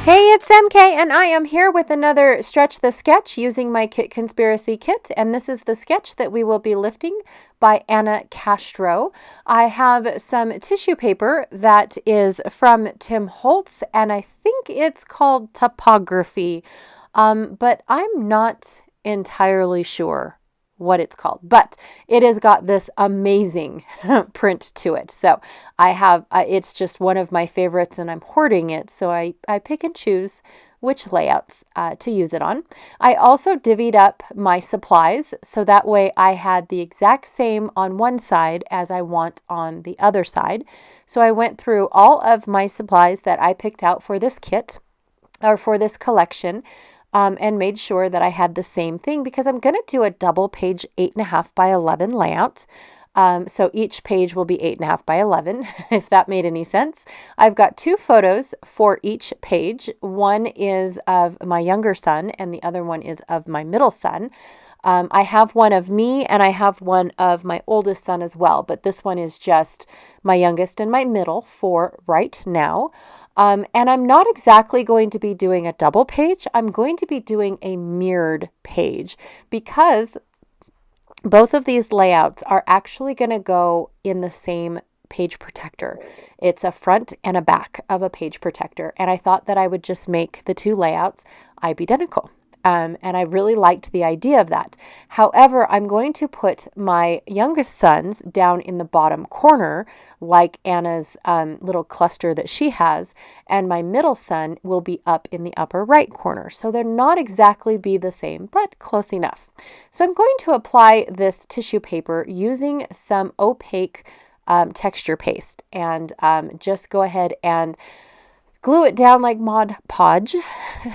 Hey, it's MK, and I am here with another Stretch the Sketch using my Kit Conspiracy kit, and this is the sketch that we will be lifting by Anna Castro. I have some tissue paper that is from Tim Holtz, and I think it's called Topography, but I'm not entirely sure what it's called, but it has got this amazing print to it. So I have, it's just one of my favorites and I'm hoarding it. So I pick and choose which layouts to use it on. I also divvied up my supplies so that way I had the exact same on one side as I want on the other side. So I went through all of my supplies that I picked out for this kit or for this collection. And made sure that I had the same thing because I'm going to do a double page 8.5 by 11 layout. So each page will be 8.5 by 11, if that made any sense. I've got two photos for each page. One is of my younger son and the other one is of my middle son. I have one of me and I have one of my oldest son as well, but this one is just my youngest and my middle for right now. And I'm not exactly going to be doing a double page. I'm going to be doing a mirrored page because both of these layouts are actually going to go in the same page protector. It's a front and a back of a page protector. And I thought that I would just make the two layouts identical. And I really liked the idea of that. However, I'm going to put my youngest sons down in the bottom corner, like Anna's little cluster that she has, and my middle son will be up in the upper right corner. So they're not exactly be the same, but close enough. So I'm going to apply this tissue paper using some opaque texture paste and just go ahead and glue it down like Mod Podge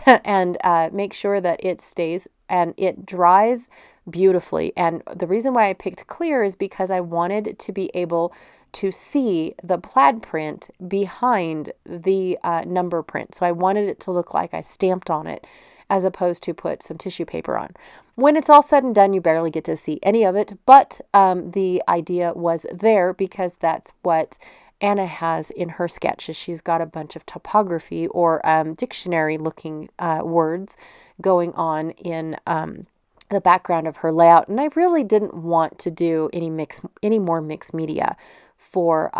and make sure that it stays and it dries beautifully. And the reason why I picked clear is because I wanted to be able to see the plaid print behind the number print. So I wanted it to look like I stamped on it as opposed to put some tissue paper on. When it's all said and done, you barely get to see any of it, but the idea was there because that's what Anna has in her sketches. She's got a bunch of topography or dictionary looking words going on in the background of her layout. And I really didn't want to do any more mixed media for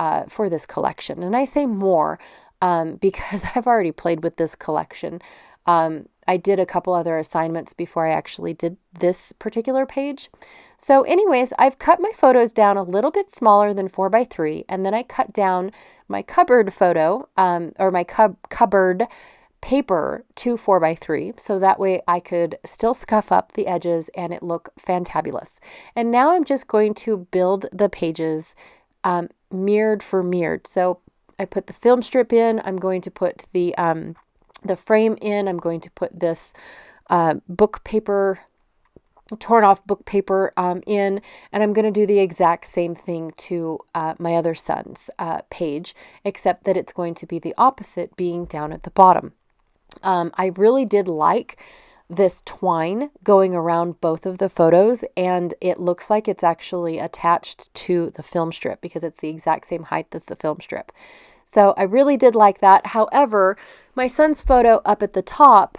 this collection. And I say more because I've already played with this collection. I did a couple other assignments before I actually did this particular page. So anyways, I've cut my photos down a little bit smaller than 4x3, and then I cut down my cupboard photo, or my cupboard paper to 4x3, so that way I could still scuff up the edges and it look fantabulous. And now I'm just going to build the pages mirrored for mirrored. So I put the film strip in, I'm going to put the frame in, I'm going to put this book paper, torn off book paper in, and I'm going to do the exact same thing to my other son's page, except that it's going to be the opposite, being down at the bottom. I really did like this twine going around both of the photos, and it looks like it's actually attached to the film strip because it's the exact same height as the film strip. So I really did like that. However, my son's photo up at the top,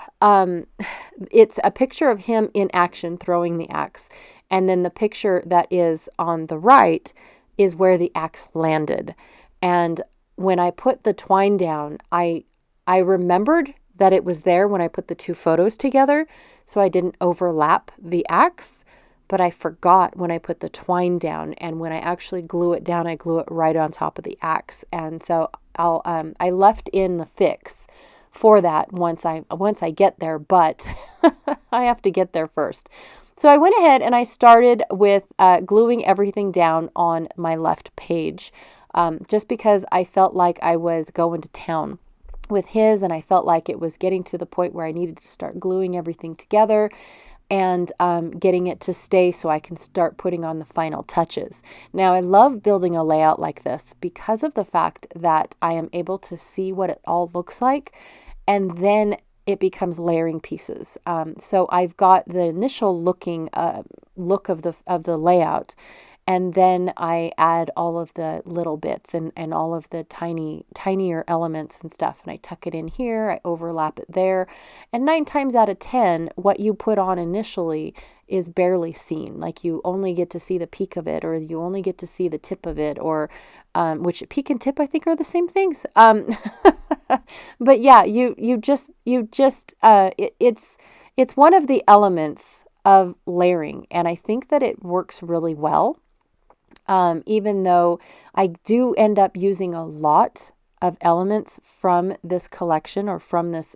it's a picture of him in action throwing the axe. And then the picture that is on the right is where the axe landed. And when I put the twine down, I remembered that it was there when I put the two photos together, so I didn't overlap the axe. But I forgot when I put the twine down, and when I actually glue it down, I glue it right on top of the axe. And so I left in the fix for that once I get there, but I have to get there first. So I went ahead and I started with gluing everything down on my left page, just because I felt like I was going to town with his, and I felt like it was getting to the point where I needed to start gluing everything together and getting it to stay so I can start putting on the final touches. Now, I love building a layout like this because of the fact that I am able to see what it all looks like, and then it becomes layering pieces. So I've got the initial look of the layout, And then I add all of the little bits and all of the tinier elements and stuff. And I tuck it in here, I overlap it there. And 9 times out of 10, what you put on initially is barely seen. Like you only get to see the peak of it, or you only get to see the tip of it, or which peak and tip I think are the same things. But yeah, it's one of the elements of layering, and I think that it works really well. Even though I do end up using a lot of elements from this collection or from this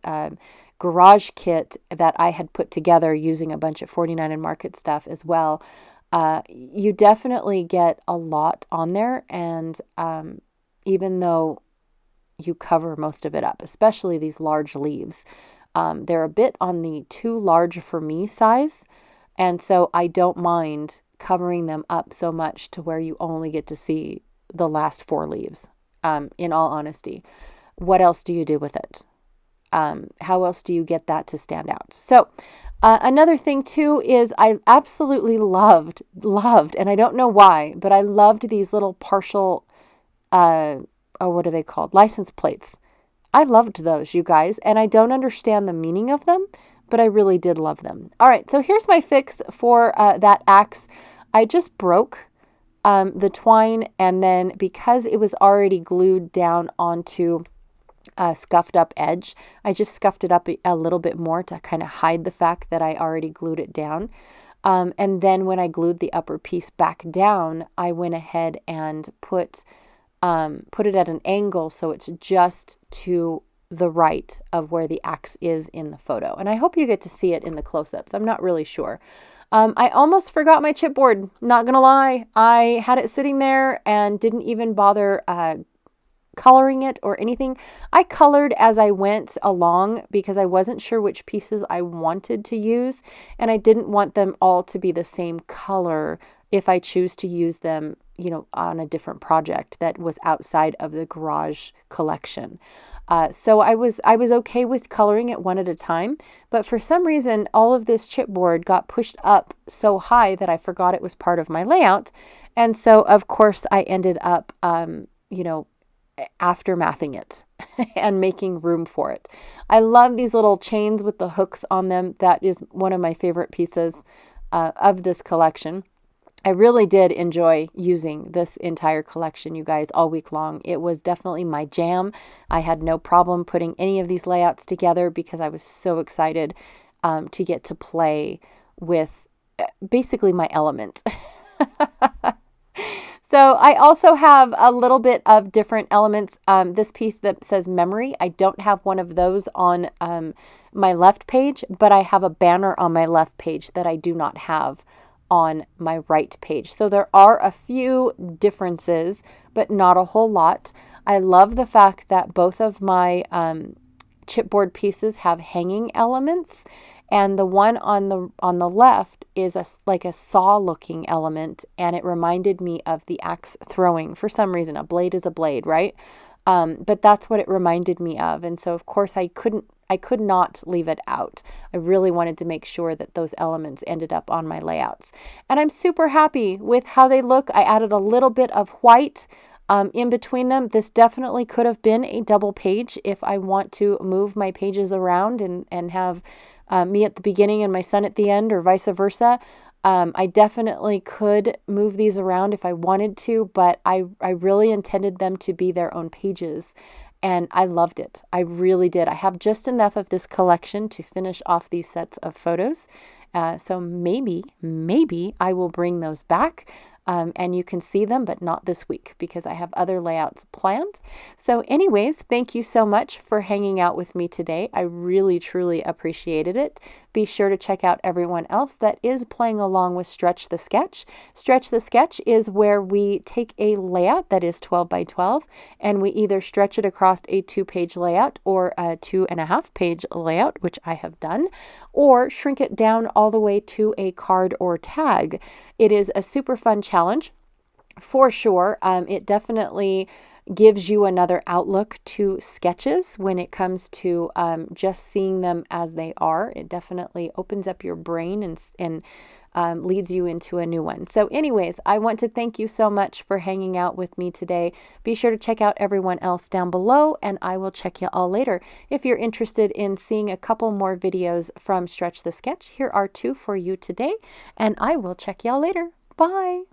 garage kit that I had put together using a bunch of 49 and Market stuff as well. You definitely get a lot on there, and even though you cover most of it up, especially these large leaves, they're a bit on the too large for me size, and so I don't mind covering them up so much to where you only get to see the last 4 leaves. In all honesty, what else do you do with it? How else do you get that to stand out? So another thing too is I absolutely loved, and I don't know why, but I loved these little partial, what are they called? License plates. I loved those, you guys, and I don't understand the meaning of them, but I really did love them. All right, so here's my fix for that axe. I just broke the twine, and then because it was already glued down onto a scuffed up edge, I just scuffed it up a little bit more to kind of hide the fact that I already glued it down. And then when I glued the upper piece back down, I went ahead and put it at an angle so it's just to the right of where the axe is in the photo. And I hope you get to see it in the close-ups. I'm not really sure. I almost forgot my chipboard, not gonna lie. I had it sitting there and didn't even bother coloring it or anything. I colored as I went along because I wasn't sure which pieces I wanted to use, and I didn't want them all to be the same color if I choose to use them, on a different project that was outside of the garage collection. So I was okay with coloring it one at a time, but for some reason, all of this chipboard got pushed up so high that I forgot it was part of my layout. And so, of course, I ended up, aftermathing it and making room for it. I love these little chains with the hooks on them. That is one of my favorite pieces of this collection. I really did enjoy using this entire collection, you guys, all week long. It was definitely my jam. I had no problem putting any of these layouts together because I was so excited to get to play with basically my element. So I also have a little bit of different elements. This piece that says memory, I don't have one of those on my left page, but I have a banner on my left page that I do not have on my right page. So there are a few differences, but not a whole lot. I love the fact that both of my chipboard pieces have hanging elements, and the one on the left is like a saw looking element, and it reminded me of the axe throwing. For some reason, a blade is a blade, right? But that's what it reminded me of, and so of course I could not leave it out. I really wanted to make sure that those elements ended up on my layouts. And I'm super happy with how they look. I added a little bit of white in between them. This definitely could have been a double page if I want to move my pages around and have me at the beginning and my son at the end, or vice versa. I definitely could move these around if I wanted to, but I really intended them to be their own pages. And I loved it. I really did. I have just enough of this collection to finish off these sets of photos. So maybe I will bring those back. And you can see them, but not this week because I have other layouts planned. So anyways, thank you so much for hanging out with me today. I really, truly appreciated it. Be sure to check out everyone else that is playing along with Stretch the Sketch. Stretch the Sketch is where we take a layout that is 12 by 12 and we either stretch it across a 2-page layout or a 2.5-page layout, which I have done, or shrink it down all the way to a card or tag. It is a super fun challenge for sure. It definitely gives you another outlook to sketches when it comes to just seeing them as they are. It definitely opens up your brain and leads you into a new one. So anyways, I want to thank you so much for hanging out with me today. Be sure to check out everyone else down below, and I will check you all later. If you're interested in seeing a couple more videos from Stretch the Sketch, here are 2 for you today, and I will check y'all later. Bye!